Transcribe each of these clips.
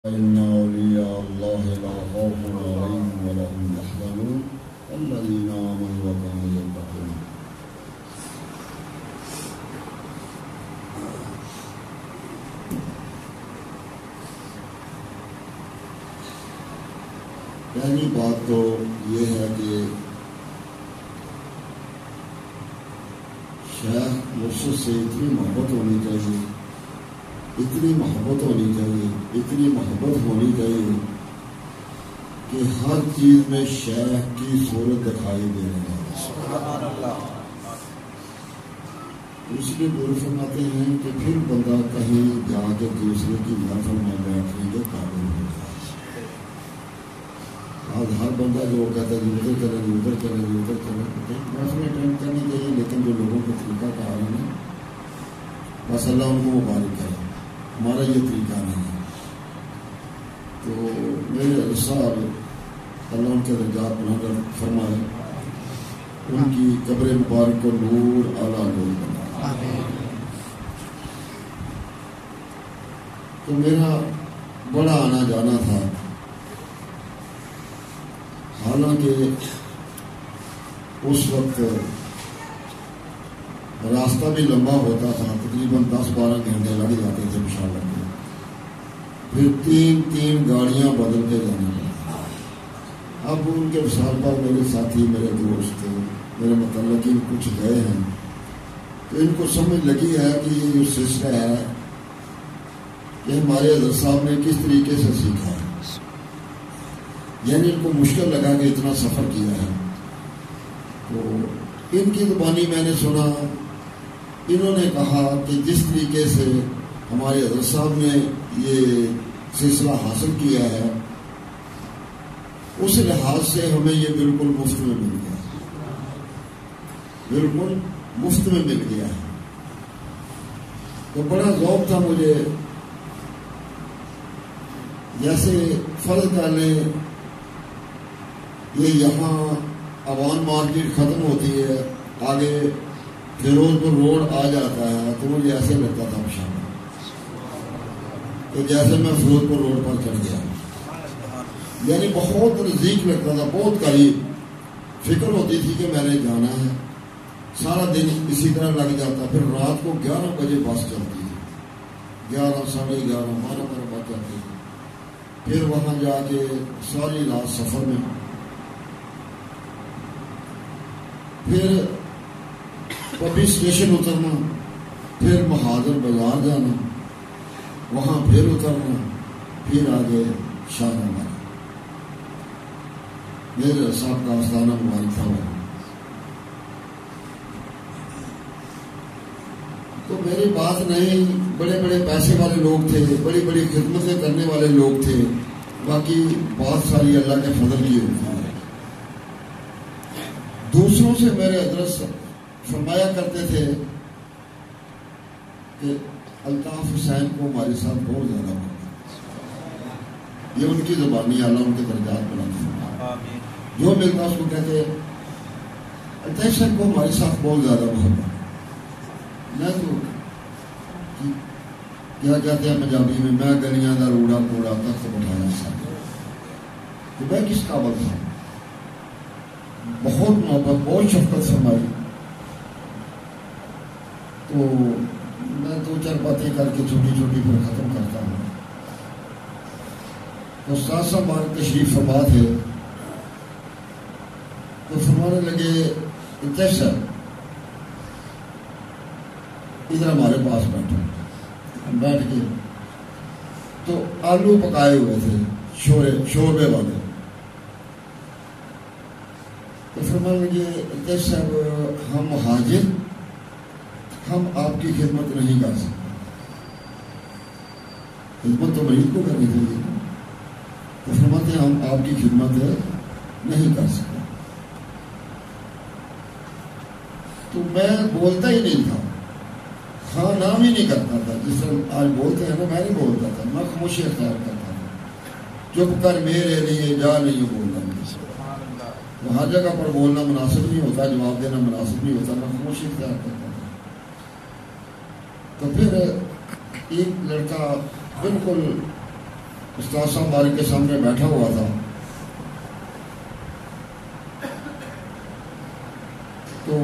إن أولياء الله لا خوف عليهم ولا هم يحزنون الذين آمنوا وكانوا يتقون. پہلی بات تو یہ ہے کہ شیخ مرشد سے اتنی محبت ہونی چاہیے، اتنی محبت ہونی چاہیے، اتنی محبت ہونی چاہیے کہ ہر چیز میں شیخ کی صورت دکھائی دے رہی ہے۔ سبحان اللہ۔ اس لیے بول فرماتے ہیں کہ پھر بندہ کہیں جا کے دوسرے کی محفل میں بیٹھنے کے قابل ہو جائے۔ آج ہر بندہ جو کہتا ہے ادھر کریں ادھر کریں ادھر کریں، محفلیں اٹینڈ کرنی چاہیے، لیکن جو لوگوں کو طریقہ کار ہے نا، بس اللہ ان کو مبارک کرے، ہمارا یہ طریقہ نہیں ہے۔ تو میرے صاحب اللہ ان کے درجات بلند فرمائے، ان کی قبر مبارک کو نور اعلیٰ نور بنائے۔ تو میرا بڑا آنا جانا تھا، حالانکہ اس وقت راستہ بھی لمبا ہوتا تھا، تقریباً 10-12 گھنٹے لگ جاتے تھے پشاور کے، پھر 3 گاڑیاں بدل کے جانا پڑتا۔ اب ان کے وصال پر میرے ساتھی، میرے دوست، میرے متعلقین کچھ گئے ہیں، تو ان کو سمجھ لگی ہے کہ یہ جو سلسلہ ہے کہ ہمارے حضرت صاحب نے کس طریقے سے سیکھا ہے، یعنی ان کو مشکل لگا کہ اتنا سفر کیا ہے۔ تو ان کی زبانی میں نے سنا، انہوں نے کہا کہ جس طریقے سے ہمارے حضرت صاحب نے یہ سلسلہ حاصل کیا ہے، اس لحاظ سے ہمیں یہ بالکل مفت میں مل گیا، بالکل مفت میں مل گیا ہے۔ تو بڑا ذوق تھا مجھے، جیسے فرض کر لیں یہ یہاں عوان مارکیٹ ختم ہوتی ہے، آگے فیروز پور روڈ آ جاتا ہے، تو مجھے ایسے لگتا تھا پشاور کہ جیسے میں فیروز پور روڈ پر چڑھ گیا، یعنی بہت نزدیک لگتا تھا، بہت قریب۔ فکر ہوتی تھی کہ میں نے جانا ہے، سارا دن اسی طرح لگ جاتا۔ پھر رات کو 11 بجے بس چلتی تھی، 11 ساڑھے 11 12 بج جاتی تھی، پھر وہاں جا کے ساری رات سفر میں، پھر پبی اسٹیشن اترنا، پھر بہادر بازار جانا، وہاں پھر اترنا، پھر آگے شاہنامہ۔ میرے صاحب کا آستانہ مبارک تھا وہ۔ تو میری بات نہیں، بڑے بڑے پیسے والے لوگ تھے، بڑی بڑی خدمتیں کرنے والے لوگ تھے، باقی بات ساری اللہ کے فضل کی ہوتی ہے۔ دوسروں سے میرے حضرت فرمایا کرتے تھے کہ الطاف حسین کو ہمارے ساتھ بہت زیادہ محبت، یہ ان کی زبانی، اللہ ان کے درجات بلند فرمائے۔ جو ملتا اس کو کہتے الطاف حسین کو ہمارے ساتھ بہت زیادہ محبت۔ میں تو کیا کہتے ہیں پنجابی میں، میں گلیاں دا روڑا کوڑا تخت بٹھایا ساتھ، تو میں کس قابل تھا؟ بہت محبت، بہت شفقت فرمائی۔ تو میں 2-4 باتیں کر کے چھوٹی چھوٹی پھر ختم کرتا ہوں۔ تو استاد صاحب ہمارے تشریف فرما تھے، تو فرمانے لگے کیسا ادھر ہمارے پاس بیٹھے، ہم بیٹھ کے تو آلو پکائے ہوئے تھے شوربے والے، تو فرمانے لگے کیسا صاحب ہم مہاجر، ہم آپ کی خدمت نہیں کر سکتے، خدمت تو مریض کو کرنی چاہیے، تو فرماتے ہیں ہم آپ کی خدمت نہیں کر سکتے۔ تو میں بولتا ہی نہیں تھا، ہاں نام ہی نہیں کرتا تھا، جس طرح آج بولتے ہیں نا، میں نہیں بولتا تھا، میں خاموشی اختیار کرتا تھا، چپ کر میرے لیے جا نہیں بولنا۔ تو ہر جگہ پر بولنا مناسب نہیں ہوتا، جواب دینا مناسب نہیں ہوتا، میں خاموشی اختیار کرتا تھا۔ تو پھر ایک لڑکا بالکل استاد صاحب بارک کے سامنے بیٹھا ہوا تھا، تو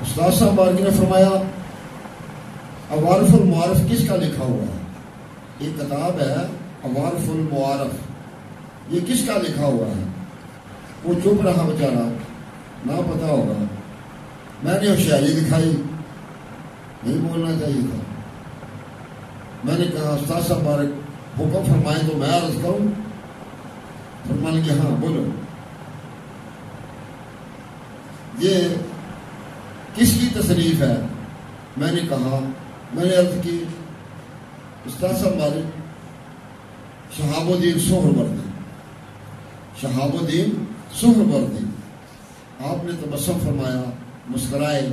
استاد صاحب بارک نے فرمایا عوارف المعارف کس کا لکھا ہوا ہے؟ ایک کتاب ہے عوارف المعارف، یہ کس کا لکھا ہوا ہے؟ وہ چپ رہا بیچارہ، نہ پتا ہوگا۔ میں نے ہوشیاری دکھائی، نہیں بولنا چاہیے تھا۔ میں نے کہا استاد صاحب بارک حکم فرمائیں تو میں عرض کروں؟ فرمانے کہ ہاں بولو۔ یہ کس کی تصنیف ہے؟ میں نے کہا، میں نے عرض کی استاد صاحب بارک شہاب الدین سہروردی، شہاب الدین سہروردی۔ آپ نے تبسم فرمایا، مسکرائے،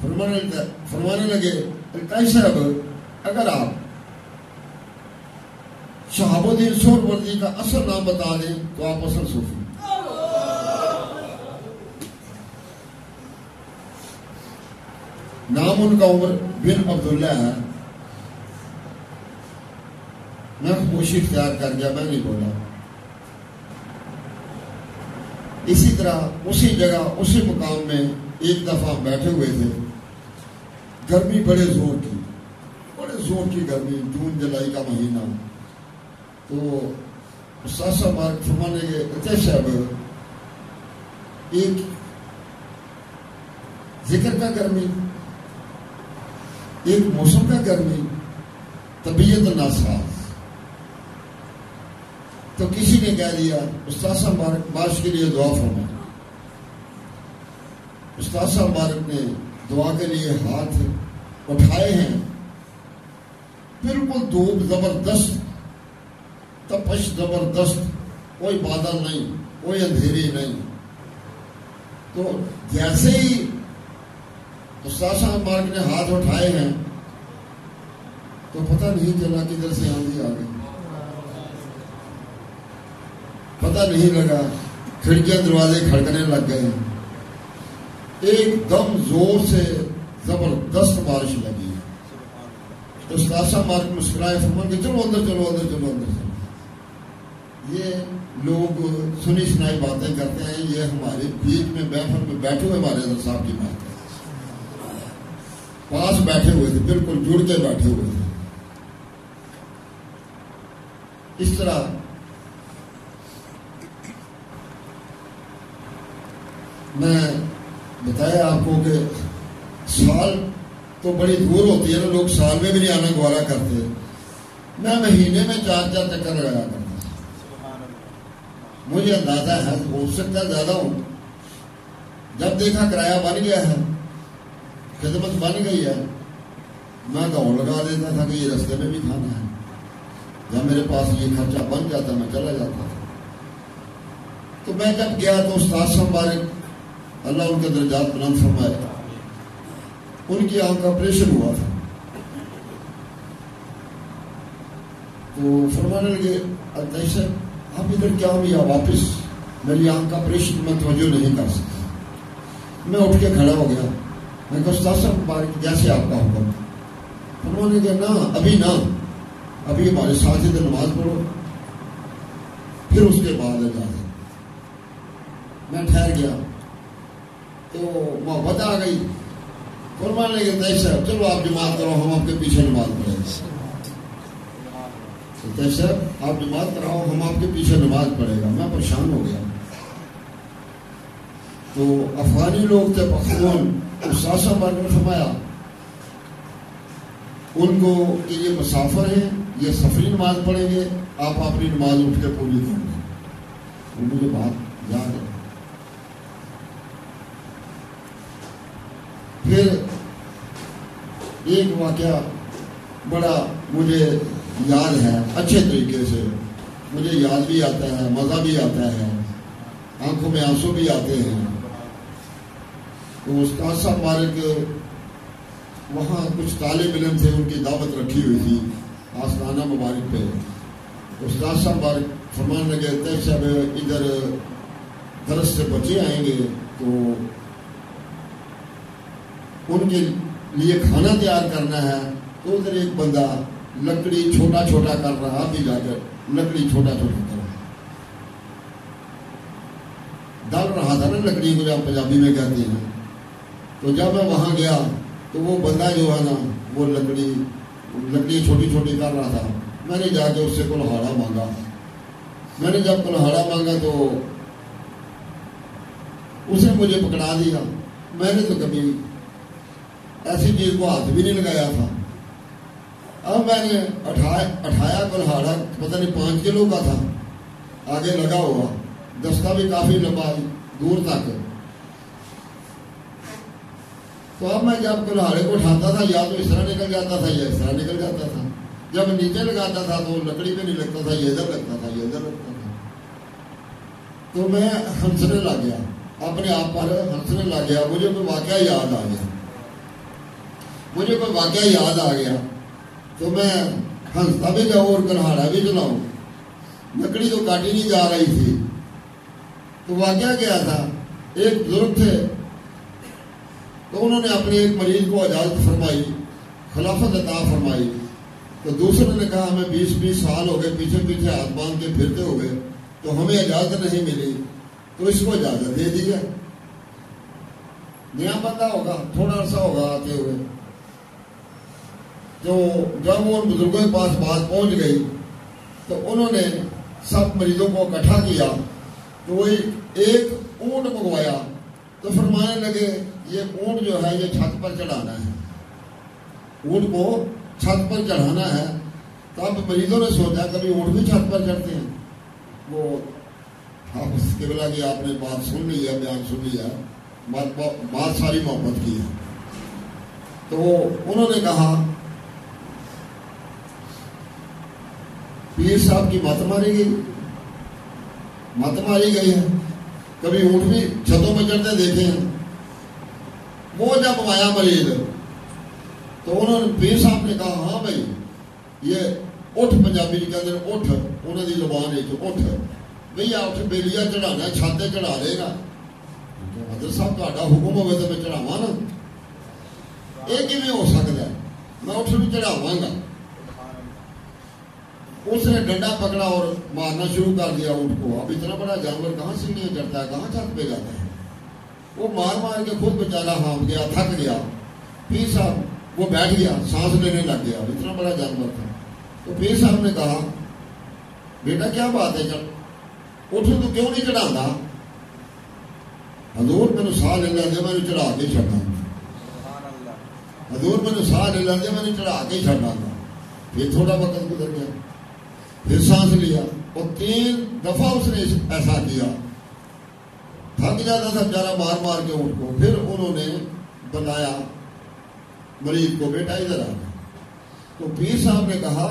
فرمانے لگے التائی صاحب اگر آپ شہاب الدین سہروردی کا اصل نام بتا دیں تو آپ اصل صوفی۔ نام ان کا عمر بن عبداللہ ہے۔ میں خاموشی اختیار کر گیا، میں نہیں بولا۔ اسی طرح اسی جگہ اسی مقام میں ایک دفعہ بیٹھے ہوئے تھے، گرمی بڑے زور کی گرمی، جون جولائی کا مہینہ۔ تو استاد صاحب فرمانے کے اتنے صاحب ایک ذکر کا گرمی، ایک موسم کا گرمی، طبیعت ناساز۔ تو کسی نے کہہ دیا استاد صاحب بارک باش کے لیے دعا فرمائیں۔ استاد صاحب بارک نے دعا کے لیے ہاتھ اٹھائے ہیں، بالکل دھوپ زبردست، تپش زبردست، کوئی بادل نہیں، کوئی اندھیری نہیں۔ تو جیسے ہی استاد صاحب بارک نے ہاتھ اٹھائے ہیں تو پتہ نہیں چلا کدھر سے آندھی آ گئی، پتہ نہیں لگا، کھڑکیاں دروازے کھڑکنے لگ گئے، ایک دم زور سے زبردست بارش لگی۔ تو استاد صاحب بارک مسکرائے، فرمان کہ چلو اندر چلو اندر چلو اندر چلو۔ یہ لوگ سنی سنائی باتیں کرتے ہیں، یہ ہمارے بیچ میں محفل میں بیٹھے ہوئے ہمارے حضرت صاحب کی بات ہے، پاس بیٹھے ہوئے تھے، بالکل جڑ کے بیٹھے ہوئے تھے۔ اس طرح میں بتایا آپ کو کہ سال تو بڑی دور ہوتی ہے نا، لوگ سال میں بھی نہیں آنا گوارا کرتے، میں مہینے میں 4 چکر لگایا کرتا۔ مجھے اندازہ ہے، ہو سکتا ہے زیادہ ہوں۔ جب دیکھا کرایہ بن گیا ہے، خدمت بن گئی ہے، میں دوڑ لگا دیتا تھا کہ یہ رستے میں بھی کھانا ہے۔ جب میرے پاس یہ خرچہ بن جاتا میں چلا جاتا تھا۔ تو میں جب گیا تو استاد صاحب بارک اللہ ان کے درجات بلند فرمائے، ان کی آنکھ کا آپریشن ہوا تھا۔ تو فرمانے لگے التائی صاحب آپ ادھر کیا ہوا واپس؟ میری آنکھ کا آپریشن میں توجہ نہیں کر سکتا۔ میں اٹھ کے کھڑا ہو گیا، میں کہا استاد صاحب بارک جیسے آپ کا حکم۔ انہوں نے کہا نہ ابھی نہ، ابھی ہمارے ساتھ ہی نماز پڑھو، پھر اس کے بعد اجازت۔ میں ٹھہر گیا تو محبت آ گئی، فرمانے لگے التائی صاحب چلو آپ جماعت کرو، ہم آپ کے پیچھے نماز پڑھیں گے۔ التائی صاحب آپ جماعت کراؤ، ہم آپ کے پیچھے نماز پڑھے گا۔ میں پریشان ہو گیا۔ تو افغانی لوگ تھے پختون، استاد صاحب نے فرمایا ان کو کہ یہ مسافر ہیں، یہ سفری نماز پڑھیں گے، آپ اپنی نماز اٹھ کے پوری کریں گے۔ مجھے بات یاد ہے۔ پھر ایک واقعہ بڑا مجھے یاد ہے، اچھے طریقے سے مجھے یاد بھی آتا ہے، مزہ بھی آتا ہے، آنکھوں میں آنسو بھی آتے ہیں۔ تو استاد صاحب بارک وہاں کچھ طالب علم تھے، ان کی دعوت رکھی ہوئی تھی آستانہ مبارک پہ۔ استاد صاحب بارک فرمان لگے التائی صاحب ادھر درس سے بچے آئیں گے تو ان کے لیے کھانا تیار کرنا ہے۔ تو ادھر ایک بندہ لکڑی چھوٹا چھوٹا کر رہا، آپ بھی جا کر لکڑی چھوٹا چھوٹا کرو. ڈال رہا تھا نا لکڑی کو، جب پنجابی میں کہتے ہیں. تو جب میں وہاں گیا تو وہ بندہ جو ہے نا وہ لکڑی چھوٹی چھوٹی کر رہا تھا. میں نے جا کے اس سے کلہاڑا مانگا. میں نے جب کلہاڑا مانگا تو اس نے مجھے پکڑا دیا. میں نے تو کبھی ایسی چیز کو ہاتھ بھی نہیں لگایا تھا. اب میں نے اٹھایا کلہاڑا، پتہ نہیں 5 کلو کا تھا، آگے لگا ہوا، دستہ بھی کافی لمبا دور تک. تو اب میں جب کلہاڑے کو اٹھاتا تھا یا تو اس طرح نکل جاتا تھا یا اس طرح نکل جاتا تھا. جب نیچے لگاتا تھا تو لکڑی پہ نہیں لگتا تھا، یہ ادھر لگتا تھا، یہ ادھر لگتا تھا. تو میں ہنسنے لگ گیا، اپنے آپ پر ہنسنے لگ گیا. مجھے کوئی واقعہ یاد آ گیا. تو میں ہنستا بھی جاؤں اور کلہاڑا بھی چلاؤں. لکڑی تو کاٹی نہیں جا رہی تھی. تو واقعہ کیا تھا، ایک بزرگ تھے تو انہوں نے اپنے ایک مریض کو اجازت فرمائی، خلافت عطا فرمائی. تو دوسرے نے کہا ہمیں 20 سال ہو گئے پیچھے پیچھے ہاتھ باندھ کے پھرتے ہو گئے تو ہمیں اجازت نہیں ملی، تو اس کو اجازت دے دی ہے. نیا بندہ ہوگا، تھوڑا عرصہ ہوگا آتے ہوئے. تو جب وہ ان بزرگوں کے پاس بات پہنچ گئی تو انہوں نے سب مریضوں کو اکٹھا کیا. تو وہ ایک اونٹ منگوایا. تو فرمانے لگے یہ اونٹ جو ہے یہ چھت پر چڑھانا ہے، اونٹ کو چھت پر چڑھانا ہے. تو اب مریضوں نے سوچا کبھی اونٹ بھی چھت پر چڑھتے ہیں. وہ حافظ قبلہ کی آپ نے بات سن لی ہے، بیان سن لیا، بات ساری محبت کی ہے. تو انہوں نے کہا پیر صاحب کی مت ماری گئی ہے. کبھی اونٹ بھی چھتوں پہ چڑھتے دیکھے ہیں. وہ جب آیا مریض تو انہوں نے پیر صاحب نے کہا ہاں بھائی یہ اٹھ، پنجابی کے اندر اٹھ، انہوں کی زبان ہے جو اٹھ بھئی اٹھ بیلیا چڑھانا ہے، چھاتے چڑھا دے گا. حضرت صاحب تا حکم ہوئے تو میں چڑھاوا نا، یہ کیویں ہو سکتا ہے، میں اٹھ بھی چڑھاواں گا. اس نے ڈنڈا پکڑا اور مارنا شروع کر دیا اونٹ کو. اب اتنا بڑا جانور کہاں سیڑھیاں چڑھتا ہے، کہاں چھت پہ جاتا ہے. وہ مار کے خود بیچارہ ہانپ گیا، تھک گیا. پیر صاحب وہ بیٹھ گیا، سانس لینے لگ گیا، اتنا بڑا جانور تھا. تو پیر صاحب نے کہا بیٹا کیا بات ہے، اٹھ تو کیوں نہیں چڑھاتا؟ حضور میں نے ساہ لے لے میں نے چڑھا کے چڑھنا. حضور میں نے ساہ لے لے میں نے چڑھا کے چڑھنا تھا. پھر تھوڑا وقت گزر گیا، پھر سانس لیا اور 3 دفعہ اس نے ایسا کیا. تھک جاتا تھا بیچارہ مار کے اونٹ کو. پھر انہوں نے بتایا مریض کو بیٹا ادھر آ. تو پیر صاحب نے کہا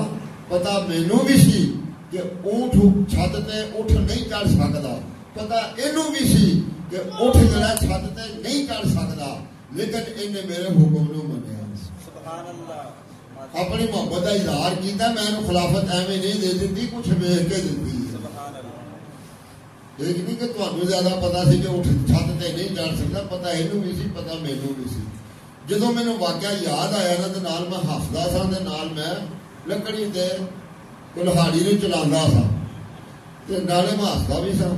پتا مینوں بھی سی کہ اونٹ چھت تے اٹھ نہیں چڑھ سکتا، پتا اینوں بھی سی کہ اٹھ جڑا چھت تے نہیں چڑھ سکتا، لیکن انہیں میرے حکم نو منیا. سبحان اللہ. اپنی محبت کا اظہار کیتا. میں نے خلافت ایویں نہیں دے دیتی، کچھ ویخ کے دیتی. ایک نہیں کہ تمہیں زیادہ پتا سی کہ اٹھ چھت تے نہیں چڑھ سکتا، پتا اینوں بھی سی، پتا مینوں بھی سی. جدو مینوں واقعہ یاد آیا نا تو نال میں ہسدا سا تے نال میں لکڑی تے کلہاڑی نو چلانا سا تے نالے میں ہسدا بھی سا.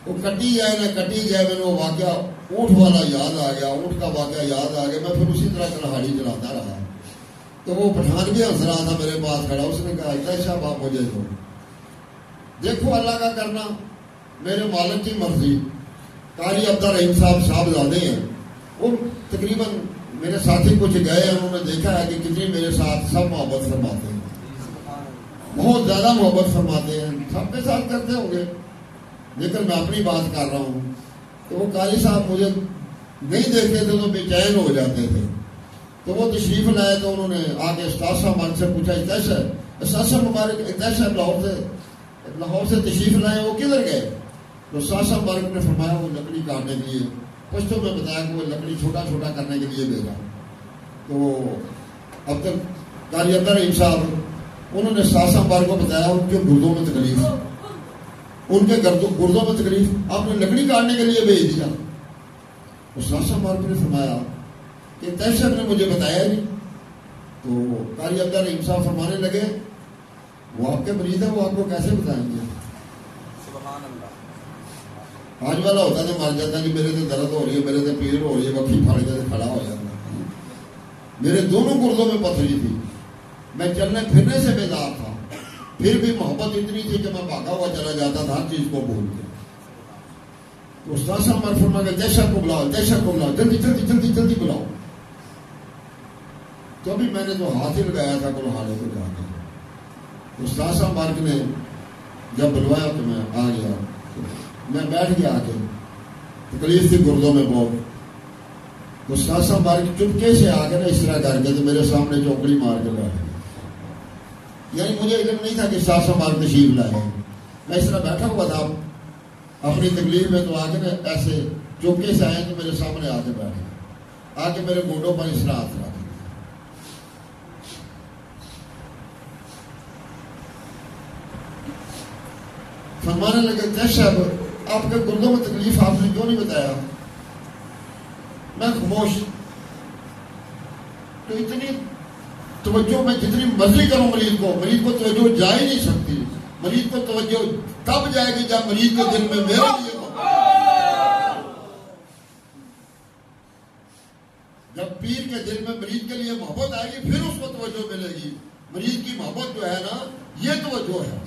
وہ کٹی جائے نہ کٹی جائے، مینوں واقعہ اونٹ والا یاد آ گیا، اونٹ کا واقعہ یاد آ گیا. میں پھر اسی طرح کلہاڑی چلاتا رہا. تو وہ پٹھان بھی ہنس رہا تھا میرے پاس کھڑا. اس نے کہا ایسا صاحب آپ مجھے دو، دیکھو اللہ کا کرنا، میرے مالک کی مرضی. قاری عبدالرحیم صاحب صاحبزادے ہیں، وہ تقریباً میرے ساتھی کچھ گئے ہیں، انہوں نے دیکھا ہے کہ کتنی میرے ساتھ سب محبت فرماتے ہیں، بہت زیادہ محبت فرماتے ہیں. سب کے ساتھ کرتے ہوں گے لیکن میں اپنی بات کر رہا ہوں. تو وہ قاری صاحب مجھے نہیں دیکھتے تھے تو بے چین ہو جاتے تھے. تو وہ تشریف لائے تو انہوں نے آ کے استاد صاحب مالک سے پوچھا استاد صاحب مبارک استاد صاحب لاہور سے تشریف لائے، وہ کدھر گئے؟ تو استاد صاحب مالک نے فرمایا وہ لکڑی کاٹنے کے لیے. پشتوں میں بتایا کہ وہ لکڑی چھوٹا چھوٹا کرنے کے لیے بھیجا. تو اب تک قاری عبدالرحیم صاحب انہوں نے استاد صاحب مالک کو بتایا ان کے گردوں میں تکلیف، ان کے گردوں میں تکلیف، آپ نے لکڑی کاٹنے کے لیے بھیج دیا. استاد صاحب مالک نے فرمایا کہ تیشر نے مجھے بتایا نہیں. تو قاری عبدالرحیم صاحب فرمانے لگے وہ آپ کے مریض ہیں، وہ آپ کو کیسے بتائیں گے؟ سبحان اللہ. آج والا ہوتا تو مر جاتا جی میرے تو درد ہو رہی ہے، میرے تو پیڑ ہو رہی ہے، وقی پھاڑ کے کھڑا ہو جاتا. میرے دونوں گردوں میں پتھری تھی، میں چلنے پھرنے سے بیدار تھا، پھر بھی محبت اتنی تھی کہ میں بھاگا ہوا چلا جاتا تھا ہر چیز کو بھول کے. تو استاد صاحب ہمارے فرما کے جیشا کو بلاؤ، جیشا کو بلاؤ، جلدی جلدی جلدی جلدی بلاؤ. تو ابھی میں نے تو ہاتھ ہی لگایا تھا کلہاڑے کو جا کے. استاد صاحب مارک نے جب بلوایا تو میں آ گیا، میں بیٹھ گیا آ کے. تکلیف تھی گردوں میں بہت. تو استاد صاحب مارک چپکے سے آ کے نا اس طرح کر کے تو میرے سامنے چوکڑی مار کے بیٹھ گیا. یعنی مجھے علم نہیں تھا کہ استاد صاحب مارک تشریف لائے. میں اس طرح بیٹھا ہوا تھا اپنی تکلیف میں، تو آگے نا ایسے چوکے سے آئے تو میرے سامنے آ کے بیٹھ گئے، آ کے میرے گوڈوں پر اس طرح ہاتھ رکھ دیا. فرمانے لگے جج صاحب آپ کے گردوں میں تکلیف آپ نے کیوں نہیں بتایا؟ میں خاموش. تو اتنی توجہ میں جتنی مرضی کروں مریض کو توجہ جا ہی نہیں سکتی. مریض کو توجہ تب جائے گی جب مریض کے دل میں میرے لیے جب پیر کے دل میں مریض کے لیے محبت آئے گی پھر اس کو توجہ ملے گی. مریض کی محبت جو ہے نا یہ توجہ ہے.